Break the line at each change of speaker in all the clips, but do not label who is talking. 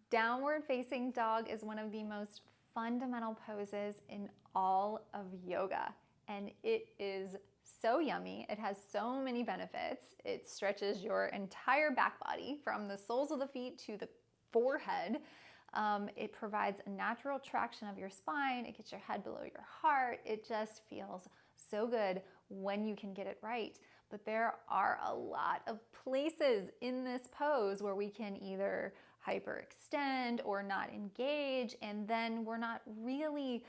Downward facing dog is one of the most fundamental poses in all of yoga, and it is so yummy. It has so many benefits. It stretches your entire back body from the soles of the feet to the forehead. It provides a natural traction of your spine. It gets your head below your heart. It just feels so good when you can get it right. But there are a lot of places in this pose where we can either hyperextend or not engage, and then we're not really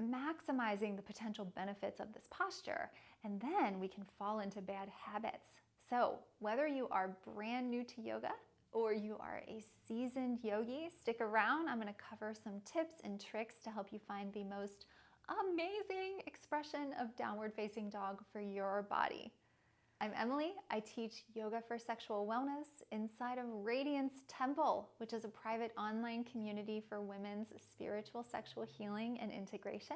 maximizing the potential benefits of this posture. And then we can fall into bad habits. So whether you are brand new to yoga or you are a seasoned yogi, stick around. I'm going to cover some tips and tricks to help you find the most amazing expression of downward facing dog for your body. I'm Emily. I teach yoga for sexual wellness inside of Radiance Temple, which is a private online community for women's spiritual sexual healing and integration.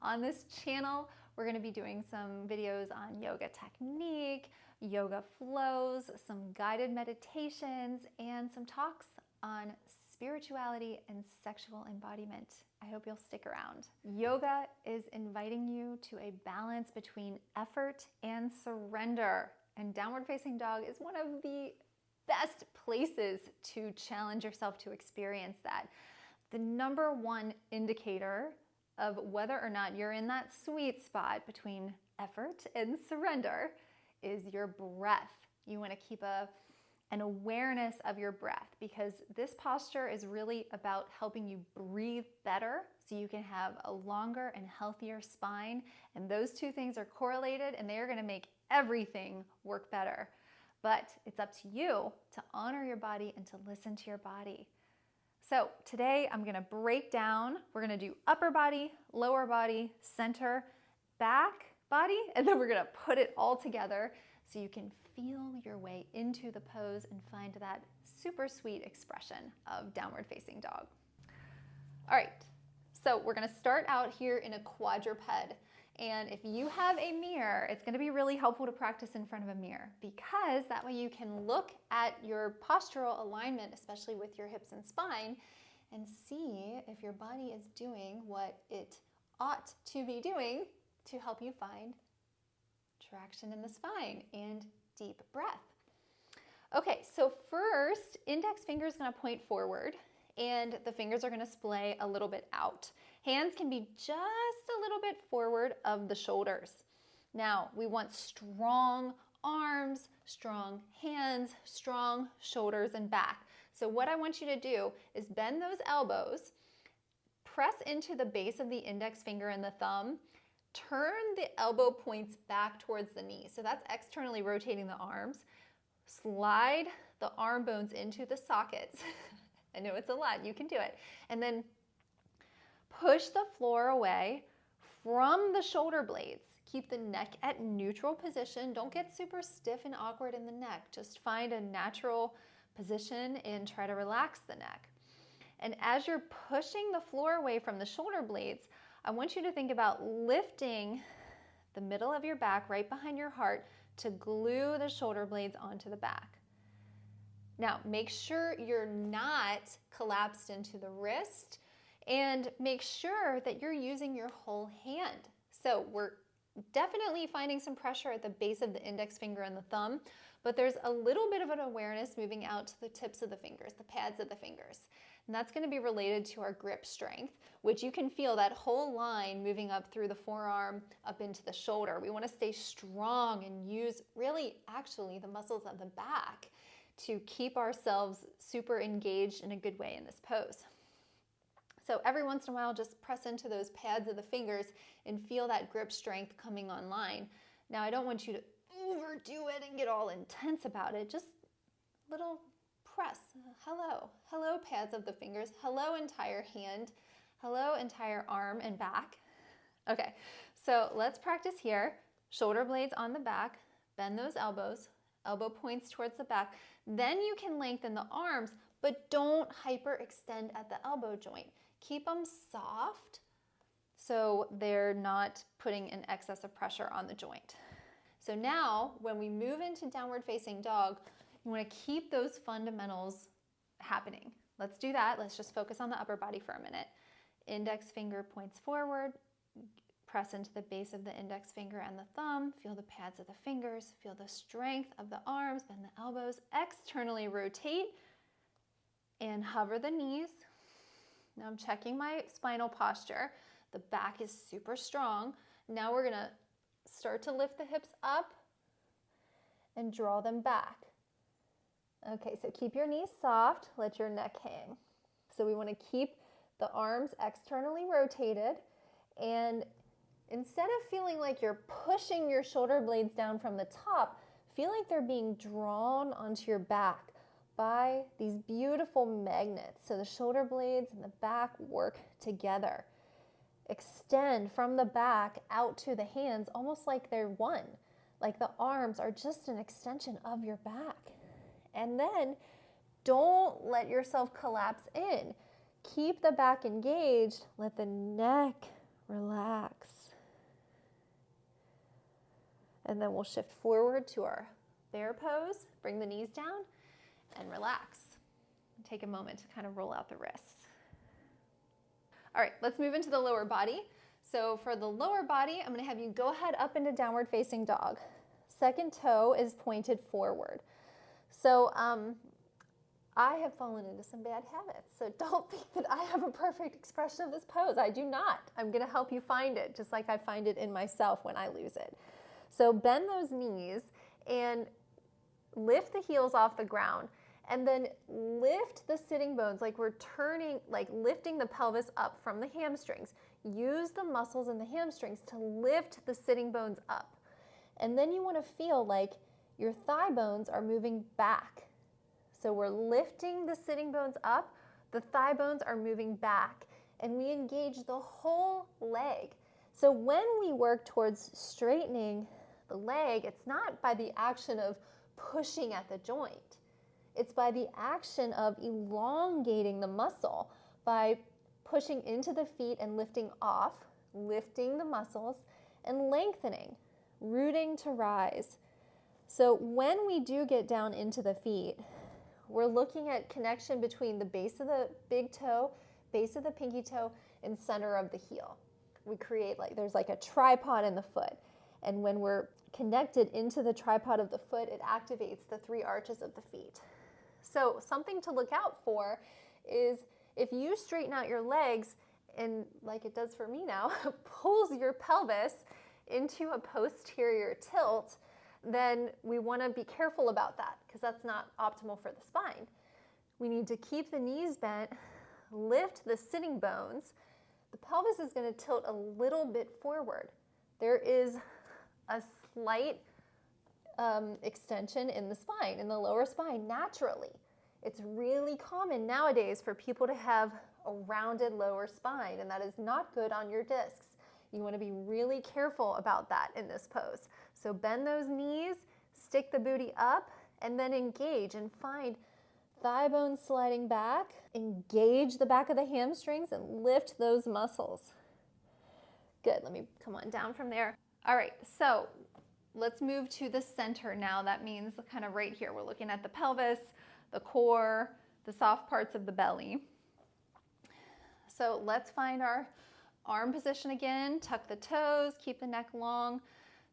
On this channel, we're going to be doing some videos on yoga technique, yoga flows, some guided meditations, and some talks on spirituality and sexual embodiment. I hope you'll stick around. Yoga is inviting you to a balance between effort and surrender, and downward facing dog is one of the best places to challenge yourself to experience that. The number one indicator of whether or not you're in that sweet spot between effort and surrender is your breath. You want to keep an awareness of your breath, because this posture is really about helping you breathe better so you can have a longer and healthier spine. And those two things are correlated, and they are going to make everything work better. But it's up to you to honor your body and to listen to your body. So today I'm going to break down. We're going to do upper body, lower body, center, back body, and then we're going to put it all together so you can feel your way into the pose and find that super sweet expression of downward facing dog. All right, so we're going to start out here in a quadruped. And if you have a mirror, it's going to be really helpful to practice in front of a mirror, because that way you can look at your postural alignment, especially with your hips and spine, and see if your body is doing what it ought to be doing to help you find traction in the spine and deep breath. Okay, so first, index finger is going to point forward, and the fingers are going to splay a little bit out. Hands can be just a little bit forward of the shoulders. Now, we want strong arms, strong hands, strong shoulders and back. So what I want you to do is bend those elbows, press into the base of the index finger and the thumb, turn the elbow points back towards the knee. So that's externally rotating the arms. Slide the arm bones into the sockets. I know it's a lot, you can do it. And then push the floor away from the shoulder blades. Keep the neck at neutral position. Don't get super stiff and awkward in the neck. Just find a natural position and try to relax the neck. And as you're pushing the floor away from the shoulder blades, I want you to think about lifting the middle of your back right behind your heart to glue the shoulder blades onto the back. Now, make sure you're not collapsed into the wrist, and make sure that you're using your whole hand. So we're definitely finding some pressure at the base of the index finger and the thumb, but there's a little bit of an awareness moving out to the tips of the fingers, the pads of the fingers. And that's going to be related to our grip strength, which you can feel that whole line moving up through the forearm, up into the shoulder. We want to stay strong and use really actually the muscles of the back to keep ourselves super engaged in a good way in this pose. So every once in a while, just press into those pads of the fingers and feel that grip strength coming online. Now, I don't want you to overdo it and get all intense about it. Just little press. Hello. Hello, pads of the fingers. Hello, entire hand. Hello, entire arm and back. Okay, so let's practice here. Shoulder blades on the back. Bend those elbows. Elbow points towards the back. Then you can lengthen the arms, but don't hyperextend at the elbow joint. Keep them soft so they're not putting an excess of pressure on the joint. So now when we move into downward facing dog, you want to keep those fundamentals happening. let's do that. Let's just focus on the upper body for a minute. Index finger points forward. Press into the base of the index finger and the thumb. Feel the pads of the fingers. Feel the strength of the arms. Bend the elbows. Externally rotate and hover the knees. Now I'm checking my spinal posture. The back is super strong. Now we're gonna start to lift the hips up and draw them back. Okay, so keep your knees soft. Let your neck hang. So we wanna keep the arms externally rotated, and instead of feeling like you're pushing your shoulder blades down from the top, feel like they're being drawn onto your back by these beautiful magnets. So the shoulder blades and the back work together. Extend from the back out to the hands, almost like they're one. Like the arms are just an extension of your back. And then don't let yourself collapse in. Keep the back engaged. Let the neck relax. And then we'll shift forward to our bear pose. Bring the knees down and relax. Take a moment to kind of roll out the wrists. All right, let's move into the lower body. So for the lower body, I'm going to have you go ahead up into downward facing dog. Second toe is pointed forward. So I have fallen into some bad habits. So don't think that I have a perfect expression of this pose. I do not. I'm going to help you find it, just like I find it in myself when I lose it. So bend those knees and lift the heels off the ground, and then lift the sitting bones like we're turning, like lifting the pelvis up from the hamstrings. Use the muscles in the hamstrings to lift the sitting bones up. And then you want to feel like your thigh bones are moving back. So we're lifting the sitting bones up, the thigh bones are moving back, and we engage the whole leg. So when we work towards straightening the leg, it's not by the action of pushing at the joint. It's by the action of elongating the muscle, by pushing into the feet and lifting off, lifting the muscles, and lengthening, rooting to rise. So when we do get down into the feet, we're looking at connection between the base of the big toe, base of the pinky toe, and center of the heel. We create there's like a tripod in the foot. And when we're connected into the tripod of the foot, it activates the three arches of the feet. So something to look out for is if you straighten out your legs and, like it does for me now, pulls your pelvis into a posterior tilt, then we want to be careful about that because that's not optimal for the spine. We need to keep the knees bent, lift the sitting bones. The pelvis is going to tilt a little bit forward. There is a slight extension in the spine, in the lower spine, naturally. It's really common nowadays for people to have a rounded lower spine, and that is not good on your discs. You want to be really careful about that in this pose. So bend those knees, stick the booty up, and then engage and find thigh bones sliding back. Engage the back of the hamstrings and lift those muscles. Good, let me come on down from there. All right, so let's move to the center now. That means kind of right here. We're looking at the pelvis, the core, the soft parts of the belly. So let's find our arm position again. Tuck the toes, keep the neck long.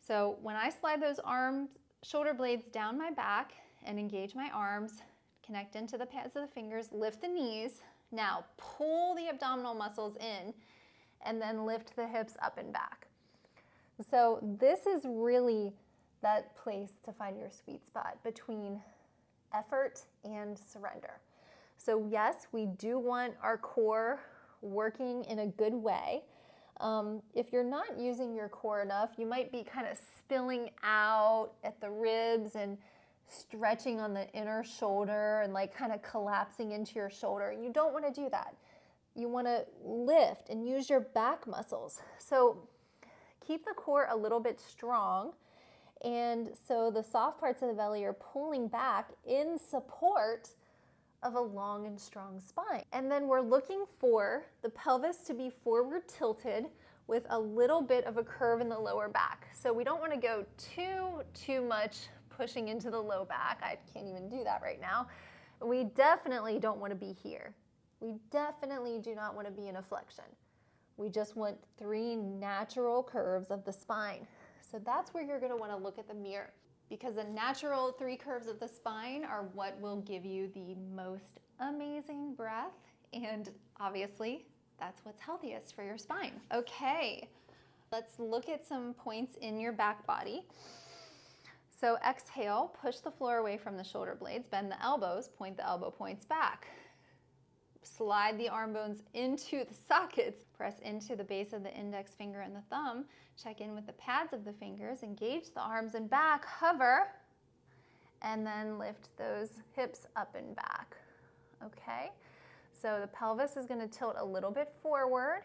So when I slide those arms, shoulder blades down my back and engage my arms, connect into the pads of the fingers, lift the knees. Now pull the abdominal muscles in and then lift the hips up and back. So this is really that place to find your sweet spot between effort and surrender. So yes, we do want our core working in a good way. If you're not using your core enough, you might be kind of spilling out at the ribs and stretching on the inner shoulder and like kind of collapsing into your shoulder. You don't want to do that. You want to lift and use your back muscles. So keep the core a little bit strong. And so the soft parts of the belly are pulling back in support of a long and strong spine. And then we're looking for the pelvis to be forward tilted with a little bit of a curve in the lower back. So we don't want to go too much pushing into the low back. I can't even do that right now. We definitely don't want to be here. We definitely do not want to be in a flexion. We just want 3 natural curves of the spine. So that's where you're going to want to look at the mirror, because the natural 3 curves of the spine are what will give you the most amazing breath, and obviously that's what's healthiest for your spine. Okay, let's look at some points in your back body. So exhale, push the floor away from the shoulder blades, bend the elbows, point the elbow points back. Slide the arm bones into the sockets, press into the base of the index finger and the thumb, check in with the pads of the fingers, engage the arms and back, hover, and then lift those hips up and back. Okay, so the pelvis is going to tilt a little bit forward.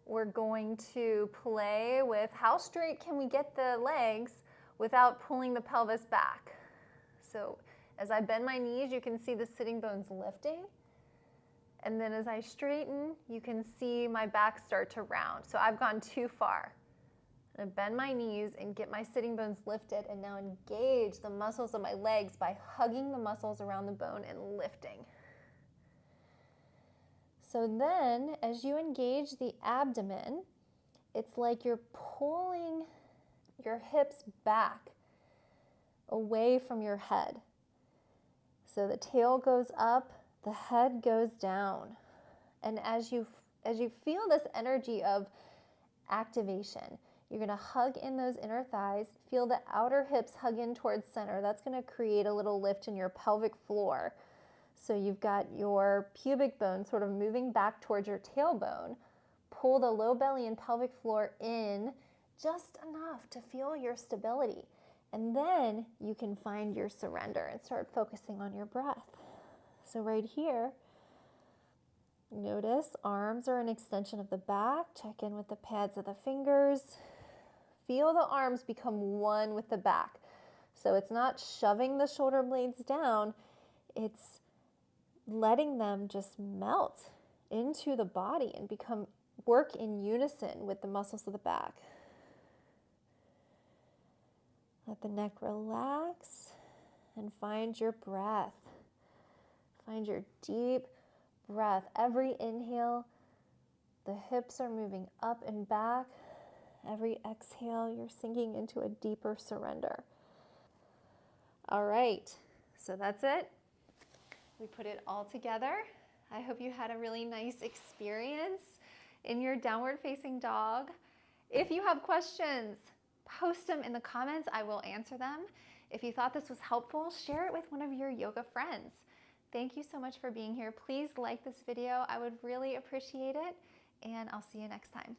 We're going to play with how straight can we get the legs without pulling the pelvis back. So as I bend my knees, you can see the sitting bones lifting. And then as I straighten, you can see my back start to round. So I've gone too far. I'm going to bend my knees and get my sitting bones lifted, and now engage the muscles of my legs by hugging the muscles around the bone and lifting. So then, as you engage the abdomen, it's like you're pulling your hips back away from your head. So the tail goes up, the head goes down. And as you feel this energy of activation, you're going to hug in those inner thighs, feel the outer hips hug in towards center. That's going to create a little lift in your pelvic floor. So you've got your pubic bone sort of moving back towards your tailbone. Pull the low belly and pelvic floor in just enough to feel your stability. And then you can find your surrender and start focusing on your breath. So right here, notice arms are an extension of the back. Check in with the pads of the fingers. Feel the arms become one with the back. So it's not shoving the shoulder blades down, it's letting them just melt into the body and work in unison with the muscles of the back. Let the neck relax and find your breath. Find your deep breath. Every inhale, the hips are moving up and back. Every exhale, you're sinking into a deeper surrender. All right, so that's it. We put it all together. I hope you had a really nice experience in your downward facing dog. If you have questions, post them in the comments. I will answer them. If you thought this was helpful, share it with one of your yoga friends. Thank you so much for being here. Please like this video. I would really appreciate it, and I'll see you next time.